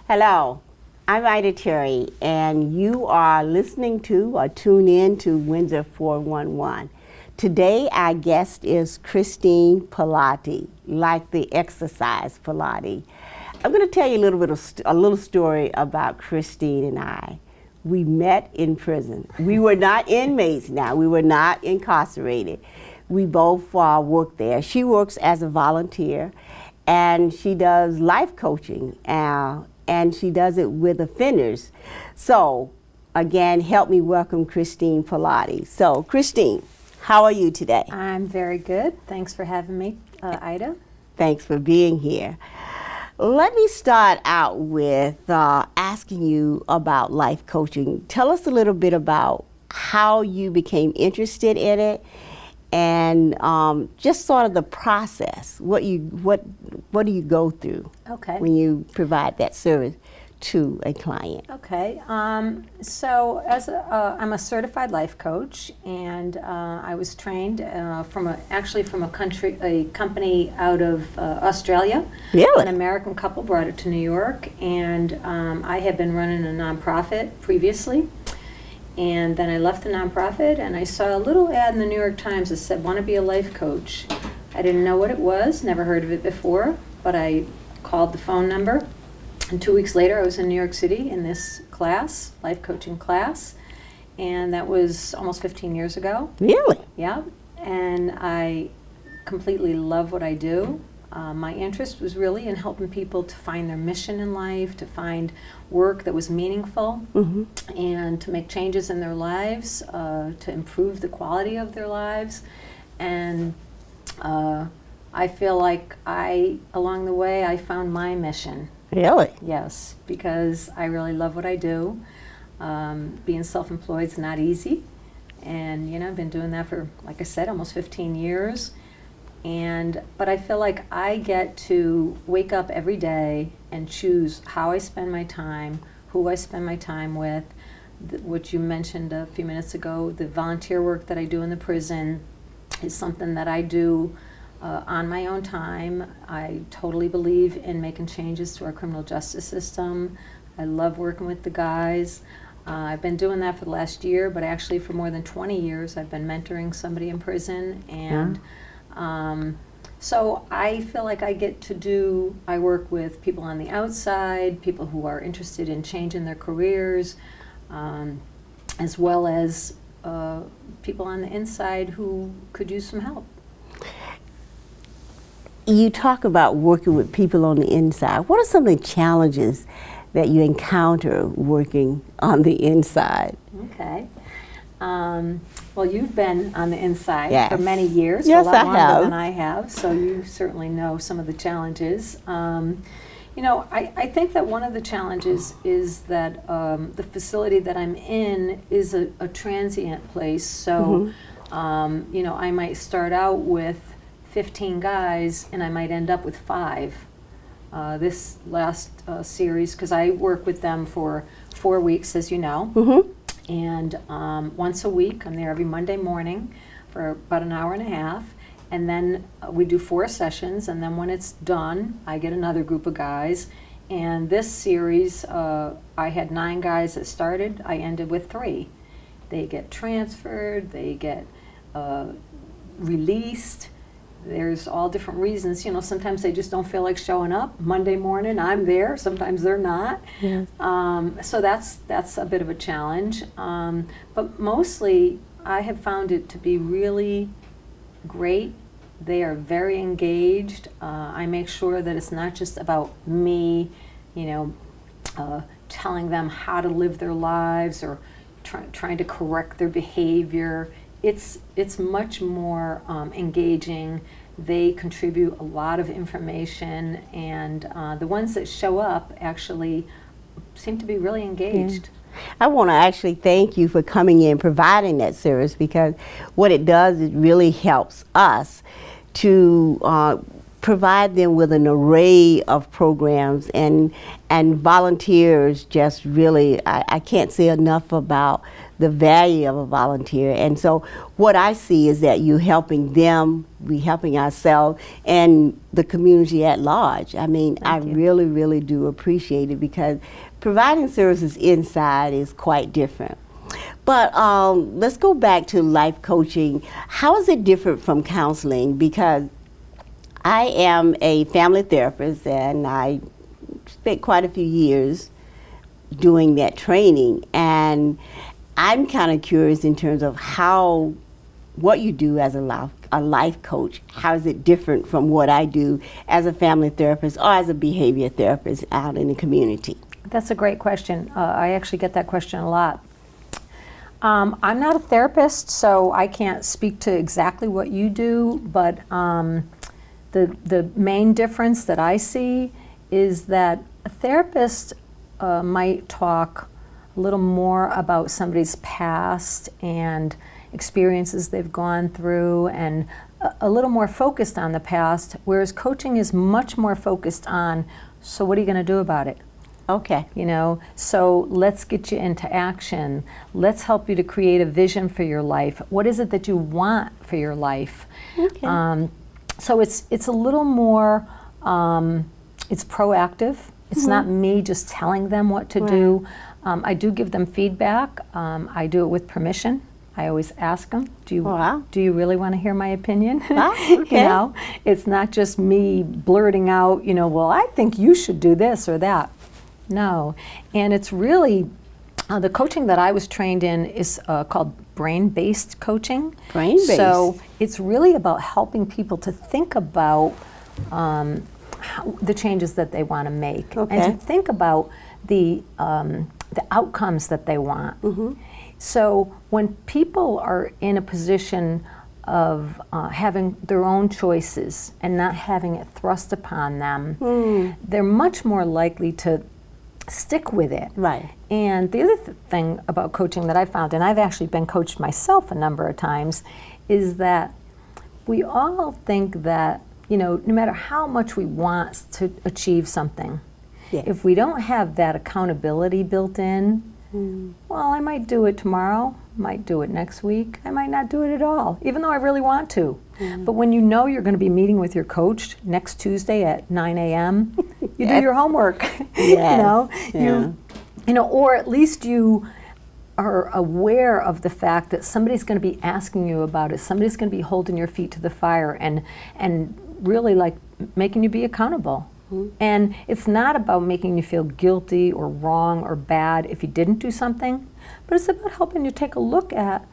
Hello, I'm Ida Terry, and you are listening to or tune in to Windsor411. Today, our guest is Christine Pilati, like the exercise Pilati. I'm going to tell you a little story about Christine and I. We met in prison. We were not inmates now. We were not incarcerated. We both worked there. She works as a volunteer, and she does life coaching, and she does it with offenders. So, again, help me welcome Christine Pilati. So, Christine, how are you today? I'm very good. Thanks for having me, Ida. Thanks for being here. Let me start out with asking you about life coaching. Tell us a little bit about how you became interested in it, and just sort of the process. What do you go through when you provide that service to a client? Okay. So I'm a certified life coach, and I was trained from a company out of Australia. Really? An American couple brought it to New York, and I had been running a nonprofit previously. And then I left the nonprofit, and I saw a little ad in the New York Times that said, "Want to be a life coach?" I didn't know what it was, never heard of it before, but I called the phone number, and 2 weeks later I was in New York City in this class, life coaching class, and that was almost 15 years ago. Really? Yeah, and I completely love what I do. My interest was really in helping people to find their mission in life, to find work that was meaningful, and to make changes in their lives, to improve the quality of their lives. And I feel like along the way, I found my mission. Really? Yes, because I really love what I do. Being self-employed is not easy. And, I've been doing that for, like I said, almost 15 years. But I feel like I get to wake up every day and choose how I spend my time, who I spend my time with, what you mentioned a few minutes ago, the volunteer work that I do in the prison is something that I do on my own time. I totally believe in making changes to our criminal justice system. I love working with the guys. I've been doing that for the last year, but actually for more than 20 years I've been mentoring somebody in prison. And so I feel like I work with people on the outside, people who are interested in changing their careers, as well as people on the inside who could use some help. You talk about working with people on the inside. What are some of the challenges that you encounter working on the inside? Okay. Well, you've been on the inside for many years, yes, a lot longer I have. than I have, so you certainly know some of the challenges. I think that one of the challenges is that the facility that I'm in is a transient place, so I might start out with 15 guys and I might end up with 5. This last series, because I work with them for 4 weeks, as you know. And once a week, I'm there every Monday morning for about an hour and a half. And then we do 4 sessions. And then when it's done, I get another group of guys. And this series, I had 9 guys that started. I ended with 3. They get transferred. They get released. There's all different reasons. Sometimes they just don't feel like showing up. Monday morning, I'm there. Sometimes they're not. Yes. So that's a bit of a challenge. But mostly, I have found it to be really great. They are very engaged. I make sure that it's not just about me, telling them how to live their lives or trying to correct their behavior. It's much more engaging. They contribute a lot of information, and the ones that show up actually seem to be really engaged. I want to actually thank you for coming in, providing that service, because what it does, it really helps us to provide them with an array of programs, and volunteers just really, I can't say enough about the value of a volunteer. And so what I see is that you're helping them, we're helping ourselves, and the community at large. I mean, I really, really do appreciate it, because providing services inside is quite different. But let's go back to life coaching. How is it different from counseling? Because I am a family therapist, and I spent quite a few years doing that training. And I'm kind of curious in terms of what you do as a life coach. How is it different from what I do as a family therapist or as a behavior therapist out in the community? That's a great question. I actually get that question a lot. I'm not a therapist, so I can't speak to exactly what you do, but the main difference that I see is that a therapist might talk a little more about somebody's past and experiences they've gone through, and a little more focused on the past, whereas coaching is much more focused on, so what are you going to do about it? Okay. You know, so let's get you into action. Let's help you to create a vision for your life. What is it that you want for your life? Okay. So it's a little more, it's proactive. It's not me just telling them what to do. I do give them feedback. I do it with permission. I always ask them, do you really want to hear my opinion? Okay. You know, it's not just me blurting out, you know, well, I think you should do this or that. No, and it's really, the coaching that I was trained in is called brain-based coaching. Brain-based. So it's really about helping people to think about the changes that they want to make, and to think about the outcomes that they want. So when people are in a position of having their own choices and not having it thrust upon them, they're much more likely to stick with it. Right. And the other thing about coaching that I found, and I've actually been coached myself a number of times, is that we all think that, you know, no matter how much we want to achieve something, if we don't have that accountability built in, well, I might do it tomorrow, might do it next week, I might not do it at all, even though I really want to. But when you know you're going to be meeting with your coach next Tuesday at 9 a.m., you do your homework. You know, or at least you are aware of the fact that somebody's going to be asking you about it. Somebody's going to be holding your feet to the fire and really like making you be accountable. And it's not about making you feel guilty or wrong or bad if you didn't do something, but it's about helping you take a look at,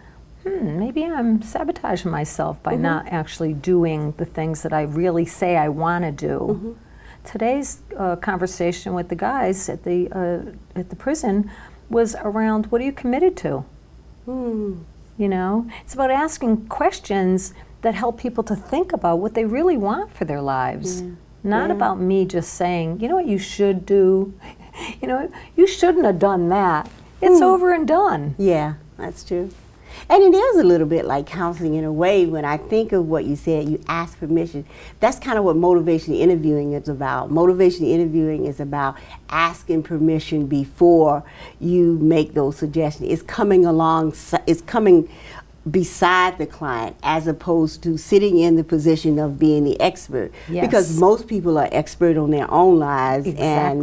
maybe I'm sabotaging myself by not actually doing the things that I really say I want to do. Today's conversation with the guys at the prison was around, what are you committed to? You know, it's about asking questions that help people to think about what they really want for their lives. Not about me just saying, you know what you should do? You know, you shouldn't have done that. It's over and done. Yeah, that's true. And it is a little bit like counseling in a way. When I think of what you said, you ask permission. That's kind of what motivation interviewing is about. Motivation interviewing is about asking permission before you make those suggestions. It's coming along, it's coming beside the client, as opposed to sitting in the position of being the expert. Because most people are expert on their own lives, and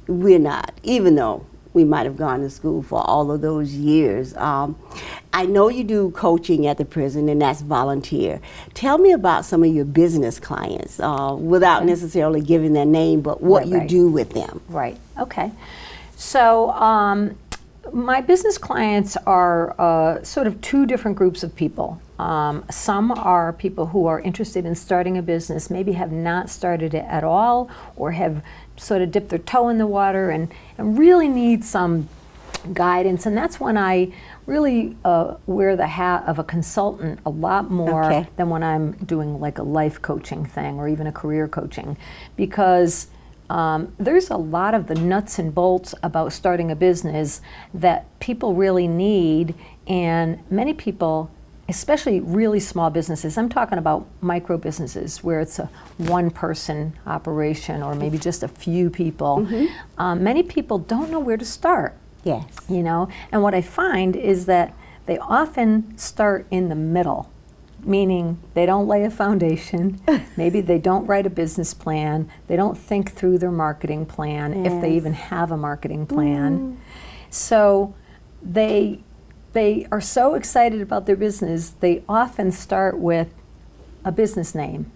we're not, even though we might have gone to school for all of those years. I know you do coaching at the prison, and that's volunteer. Tell me about some of your business clients, without necessarily giving their name, but what you do with them. Right, okay. So my business clients are sort of two different groups of people. Some are people who are interested in starting a business, maybe have not started it at all, or have sort of dipped their toe in the water and really need some guidance. And that's when I really wear the hat of a consultant a lot more than when I'm doing like a life coaching thing or even a career coaching, because there's a lot of the nuts and bolts about starting a business that people really need, and many people especially really small businesses. I'm talking about micro businesses where it's a one-person operation or maybe just a few people. Many people don't know where to start. Yes. You know, and what I find is that they often start in the middle, meaning they don't lay a foundation, maybe they don't write a business plan, they don't think through their marketing plan, if they even have a marketing plan. So they are so excited about their business, they often start with a business name.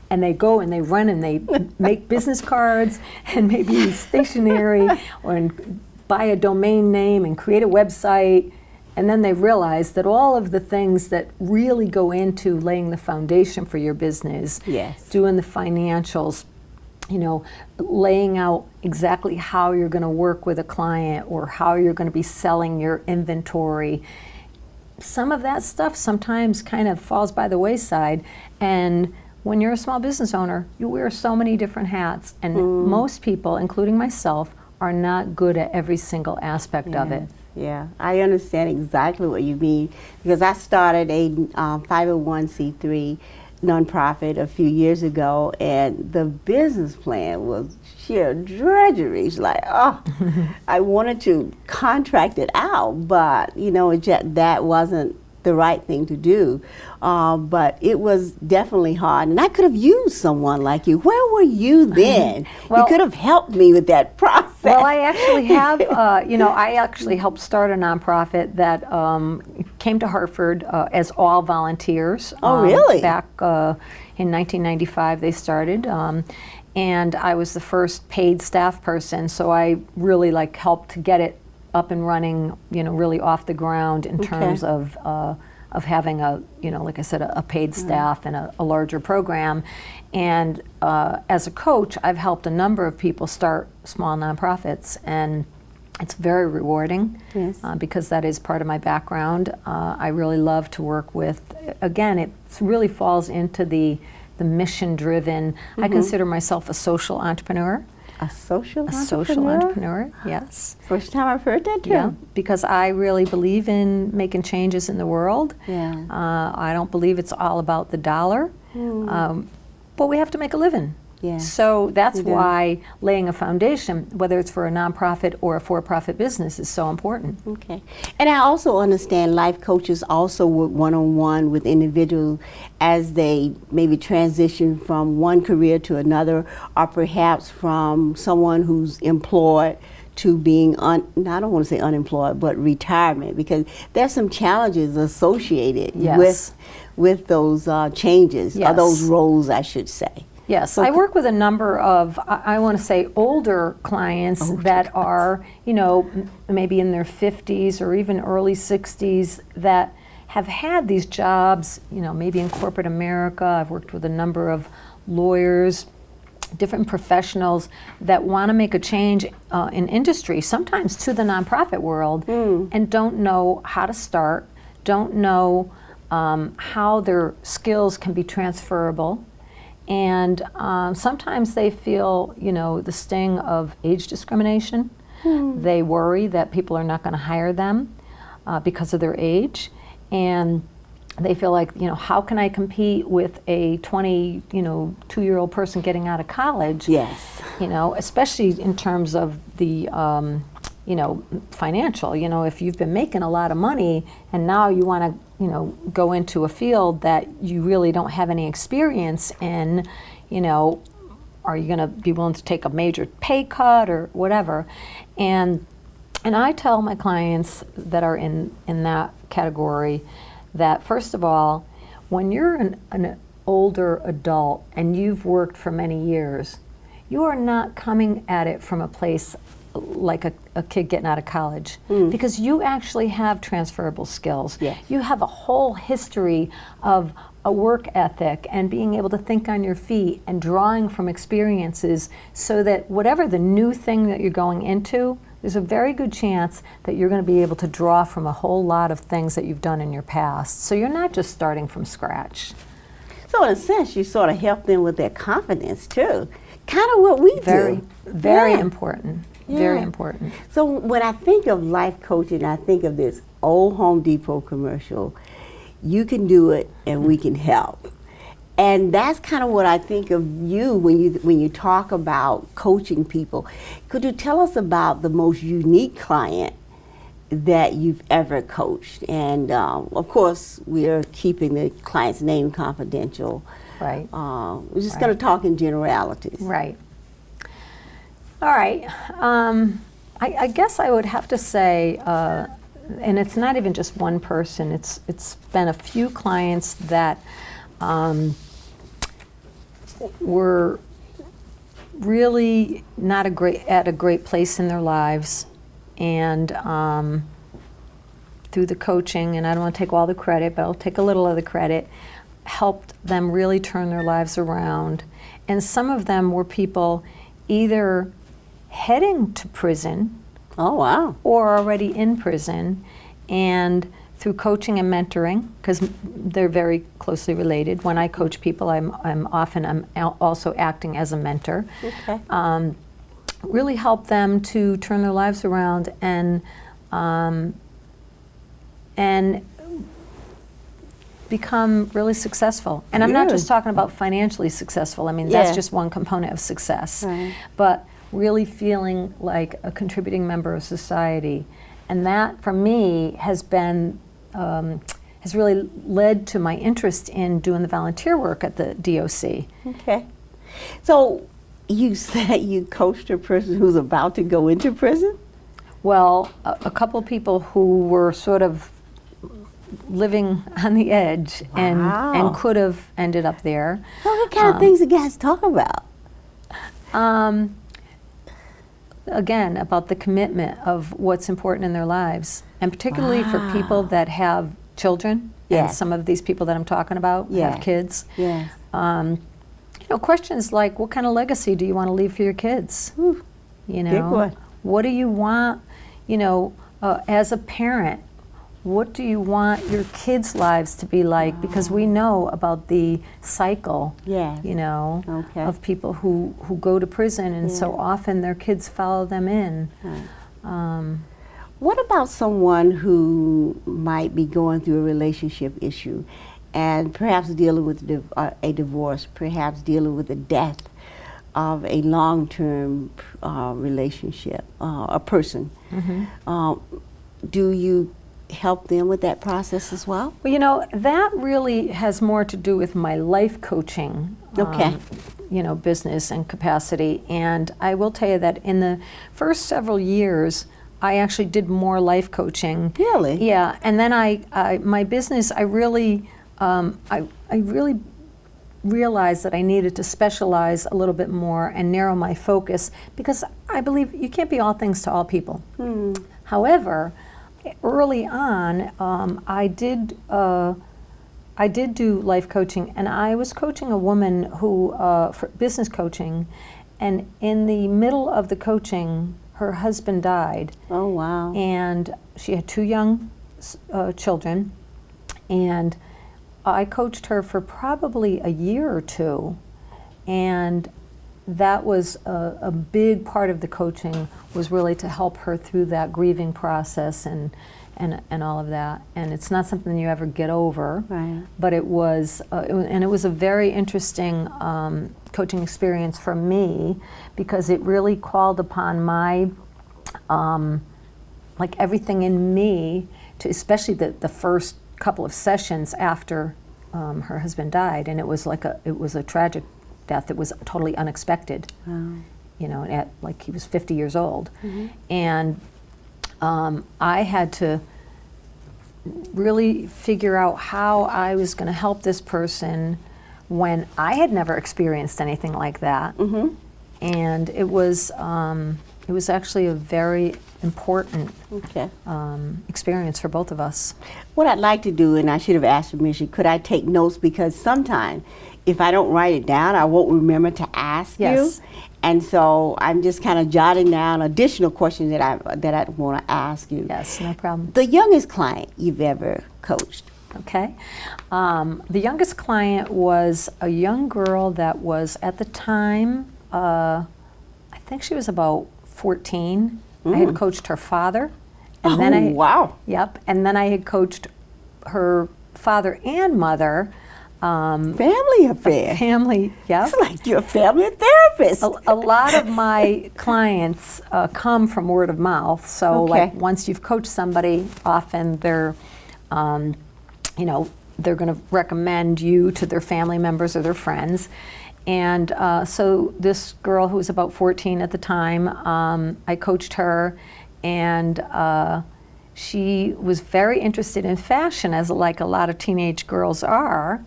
And they go and they run and they make business cards and maybe stationery or buy a domain name and create a website. And then they realize that all of the things that really go into laying the foundation for your business, doing the financials, you know, laying out exactly how you're going to work with a client or how you're going to be selling your inventory. Some of that stuff sometimes kind of falls by the wayside. And when you're a small business owner, you wear so many different hats. And most people, including myself, are not good at every single aspect of it. Yeah, I understand exactly what you mean, because I started a 501c3 nonprofit a few years ago, and the business plan was sheer drudgery. It's like, oh, I wanted to contract it out, but you know, that wasn't the right thing to do. But it was definitely hard, and I could have used someone like you. Where were you then? Well, you could have helped me with that process. Well, I actually have, you know, I actually helped start a nonprofit that came to Hartford as all volunteers. Oh, really? Back in 1995 they started. And I was the first paid staff person, so I really helped to get it up and running, you know, really off the ground in terms of having a, you know, like I said, a paid staff and a larger program. And as a coach, I've helped a number of people start small nonprofits, and it's very rewarding because that is part of my background. I really love to work with, again, it really falls into the mission-driven. I consider myself a social entrepreneur. A social entrepreneur? A social entrepreneur, yes. First time I've heard that term. Yeah, because I really believe in making changes in the world. Yeah. I don't believe it's all about the dollar, but we have to make a living. Yeah. So that's why laying a foundation, whether it's for a nonprofit or a for-profit business, is so important. Okay. And I also understand life coaches also work one-on-one with individuals as they maybe transition from one career to another, or perhaps from someone who's employed to being, I don't want to say unemployed, but retirement, because there's some challenges associated with those changes, or those roles, I should say. Yes, so I work with a number of, I want to say, older clients that are, you know, maybe in their 50s or even early 60s that have had these jobs, you know, maybe in corporate America. I've worked with a number of lawyers, different professionals that want to make a change in industry, sometimes to the nonprofit world, and don't know how to start, don't know how their skills can be transferable. And sometimes they feel, you know, the sting of age discrimination. They worry that people are not going to hire them because of their age. And they feel like, you know, how can I compete with a 22-year-old person getting out of college? Yes. You know, especially in terms of the, you know, financial. You know, if you've been making a lot of money and now you want to, you know, go into a field that you really don't have any experience in, you know, are you going to be willing to take a major pay cut or whatever? And I tell my clients that are in that category that, first of all, when you're an older adult and you've worked for many years, you are not coming at it from a place like a kid getting out of college, because you actually have transferable skills. Yes. You have a whole history of a work ethic and being able to think on your feet and drawing from experiences, so that whatever the new thing that you're going into, there's a very good chance that you're going to be able to draw from a whole lot of things that you've done in your past. So you're not just starting from scratch. So in a sense, you sort of help them with their confidence too. Kind of what we do. Very important. Very important. So when I think of life coaching, I think of this old Home Depot commercial. you can do it and we can help. And that's kind of what I think of you when you talk about coaching people. Could you tell us about the most unique client that you've ever coached? And of course, we're keeping the client's name confidential. Right. We're just going to talk in generalities. Right. All right. I guess I would have to say, and it's not even just one person. It's been a few clients that were really not at a great place in their lives, and through the coaching, and I don't want to take all the credit, but I'll take a little of the credit, helped them really turn their lives around. And some of them were people either heading to prison, Oh, wow. or already in prison, and through coaching and mentoring, because they're very closely related. When I coach people, I'm also acting as a mentor. Okay. Really help them to turn their lives around and become really successful. And I'm not just talking about financially successful. I mean, that's just one component of success. Right. But really feeling like a contributing member of society. And that, for me, has been, has really led to my interest in doing the volunteer work at the DOC. Okay. So you said you coached a person who's about to go into prison? Well, a couple of people who were sort of living on the edge and could have ended up there. So what kind of things you guys talk about? Again, about the commitment of what's important in their lives, and particularly for people that have children, and some of these people that I'm talking about have kids. Yes. Questions like, what kind of legacy do you want to leave for your kids? Ooh, big one. What do you want, as a parent, what do you want your kids' lives to be like? Because we know about the cycle, of people who go to prison, and so often their kids follow them in. What about someone who might be going through a relationship issue and perhaps dealing with a divorce, perhaps dealing with the death of a long-term relationship, a person? Do you help them with that process as well? Well, that really has more to do with my life coaching, business and capacity. And I will tell you that in the first several years, I actually did more life coaching. Really? Yeah. And then my business, I really realized that I needed to specialize a little bit more and narrow my focus, because I believe you can't be all things to all people. However, early on, I did do life coaching, and I was coaching a woman who, for business coaching, and in the middle of the coaching, her husband died. Oh, wow. And she had 2 young children, and I coached her for probably a year or 2, and that was a big part of the coaching, was really to help her through that grieving process and all of that. And it's not something you ever get over, Right. but it was a very interesting coaching experience for me, because it really called upon my, like everything in me, to especially the first couple of sessions after her husband died, and it was a tragic death. It was totally unexpected. Wow. At like he was 50 years old, and I had to really figure out how I was going to help this person when I had never experienced anything like that. And it was actually a very important experience for both of us. What I'd like to do, and I should have asked permission, could I take notes? Because sometimes if I don't write it down, I won't remember to ask you. And so I'm just kind of jotting down additional questions that I want to ask you. Yes, no problem. The youngest client you've ever coached? Okay. The youngest client was a young girl that was, at the time, I think she was about 14. I had coached her father. And wow. Yep. And then I had coached her father and mother. Family affair. Family, yeah. It's like you're a family therapist. A lot of my clients come from word of mouth. So, Okay. like, once you've coached somebody, often they're, they're going to recommend you to their family members or their friends. And so this girl who was about 14 at the time, I coached her, and she was very interested in fashion, as like a lot of teenage girls are.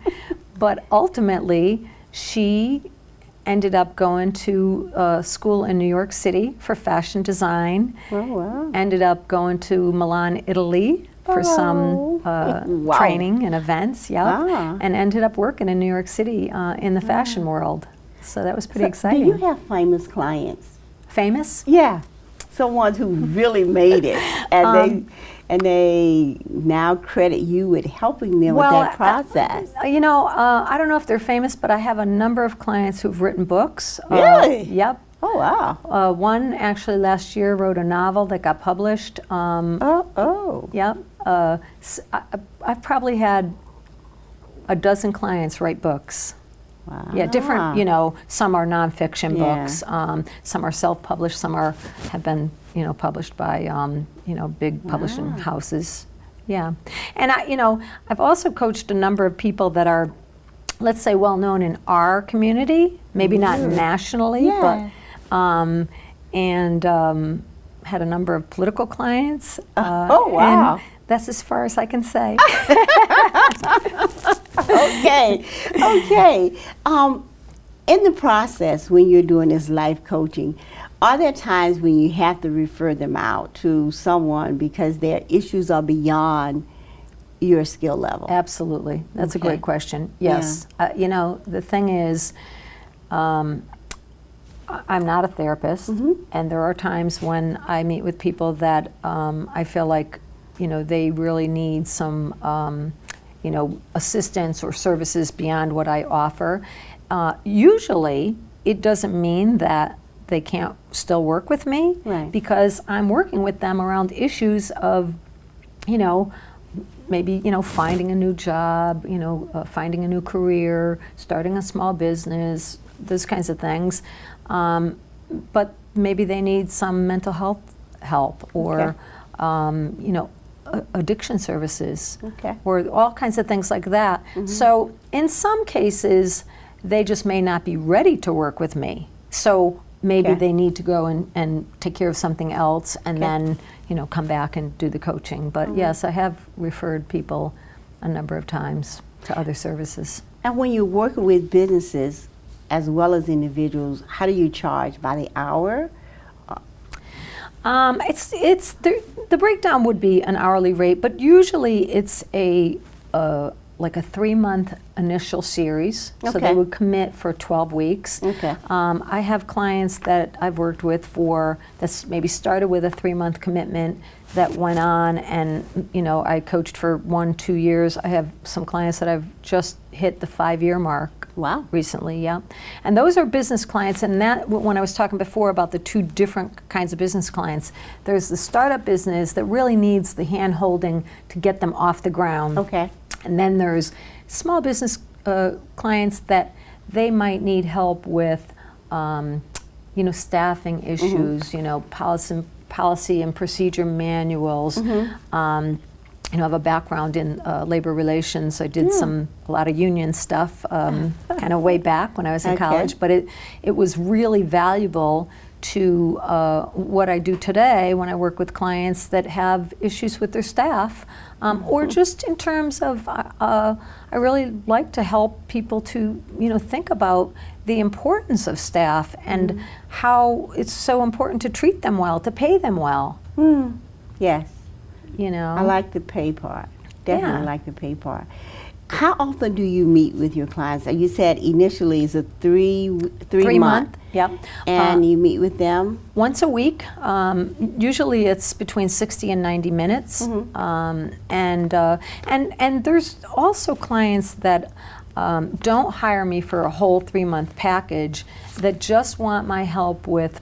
But ultimately, she ended up going to school in New York City for fashion design. Oh, wow. Ended up going to Milan, Italy for some Wow. training and events, Ah. and ended up working in New York City in the fashion world. So that was pretty exciting. Do you have famous clients? Famous? Yeah. Someone who really made it, and they now credit you with helping them with that process. I don't know if they're famous, but I have a number of clients who've written books. Really? Yep. Oh, wow. One actually last year wrote a novel that got published. Yep. I've probably had a dozen clients write books. Wow. Yeah, different, some are nonfiction Yeah. books, some are self-published, some have been, published by, big publishing houses. Yeah. And I've also coached a number of people that are, let's say, well known in our community, maybe not nationally, Yeah. but, had a number of political clients. Oh, wow. And that's as far as I can say. Okay. In the process, when you're doing this life coaching, are there times when you have to refer them out to someone because their issues are beyond your skill level? Absolutely. That's a Okay. great question. Yes. The thing is, I'm not a therapist, and there are times when I meet with people that I feel like, they really need some, assistance or services beyond what I offer. Usually, it doesn't mean that they can't still work with me, Right. because I'm working with them around issues of, maybe, finding a new job, finding a new career, starting a small business, those kinds of things. But maybe they need some mental health help, or, addiction services, Okay. or all kinds of things like that. So in some cases, they just may not be ready to work with me. So maybe Okay. they need to go and take care of something else, and Okay. then, come back and do the coaching. But yes, I have referred people a number of times to other services. And when you're working with businesses as well as individuals, how do you charge? By the hour? It's the breakdown would be an hourly rate, but usually it's like a 3-month initial series. So Okay. they would commit for 12 weeks. Okay. I have clients that I've worked with that's maybe started with a 3-month commitment that went on, and I coached for 1-2 years. I have some clients that I've just hit the 5-year mark. Wow. Recently, yeah. And those are business clients, and that, when I was talking before about the two different kinds of business clients, there's the startup business that really needs the hand-holding to get them off the ground. Okay. And then there's small business clients that they might need help with, staffing issues, policy and procedure manuals. I have a background in labor relations. I did a lot of union stuff kind of way back when I was in college, but it was really valuable to what I do today when I work with clients that have issues with their staff, or just in terms of, I really like to help people to, think about the importance of staff and how it's so important to treat them well, to pay them well. Yes. I I like the pay part. Definitely Yeah. like the pay part. How often do you meet with your clients? You said initially it's a three month. Yep. And you meet with them? Once a week. Usually it's between 60 and 90 minutes. And there's also clients that don't hire me for a whole 3-month package, that just want my help with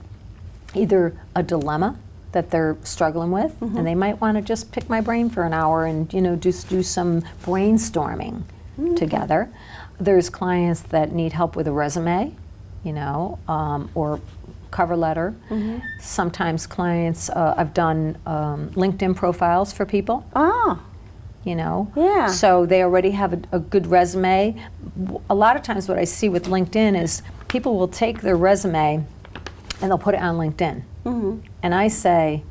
either a dilemma that they're struggling with, and they might want to just pick my brain for an hour and just do some brainstorming together. There's clients that need help with a resume, or cover letter. Sometimes clients, I've done LinkedIn profiles for people. Oh. Yeah. So they already have a good resume. A lot of times what I see with LinkedIn is people will take their resume and they'll put it on LinkedIn. And I say,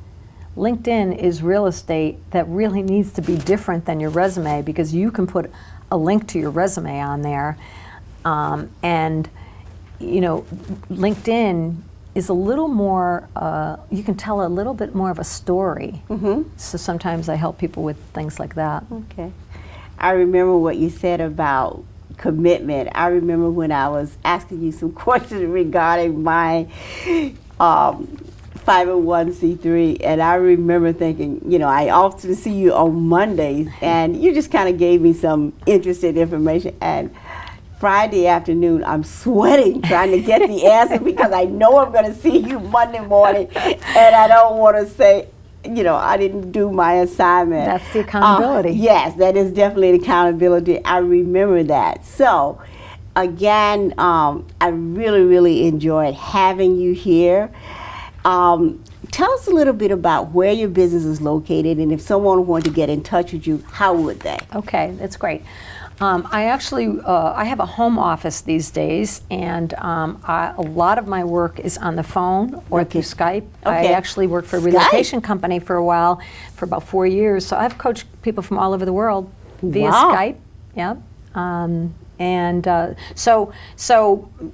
LinkedIn is real estate that really needs to be different than your resume, because you can put a link to your resume on there. And LinkedIn is a little more, you can tell a little bit more of a story. So sometimes I help people with things like that. Okay. I remember what you said about commitment. I remember when I was asking you some questions regarding my 501c3, and I remember thinking, I often see you on Mondays, and you just kind of gave me some interesting information. And Friday afternoon, I'm sweating trying to get the answer, because I know I'm going to see you Monday morning, and I don't want to say, I didn't do my assignment. That's the accountability. Yes, that is definitely the accountability. I remember that. So, again, I really, really enjoyed having you here. Tell us a little bit about where your business is located, and if someone wanted to get in touch with you, how would they? Okay, that's great. I actually I have a home office these days, and a lot of my work is on the phone or through Skype. I actually worked for a relocation company for a while, for about 4 years. So I've coached people from all over the world via Skype. Yeah. So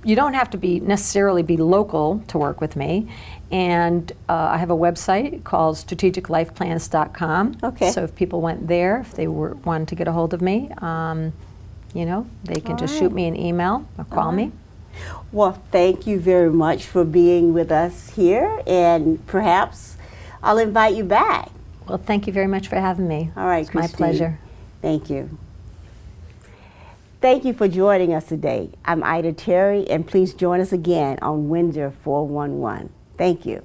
you don't have to necessarily be local to work with me. And I have a website called strategiclifeplans.com. Okay. So if people went there, if they wanted to get a hold of me, they can just shoot me an email or call me. Well, thank you very much for being with us here, and perhaps I'll invite you back. Well, thank you very much for having me. All right, it's my Christine. pleasure. Thank you. Thank you for joining us today. I'm Ida Terry, and please join us again on Windsor 411. Thank you.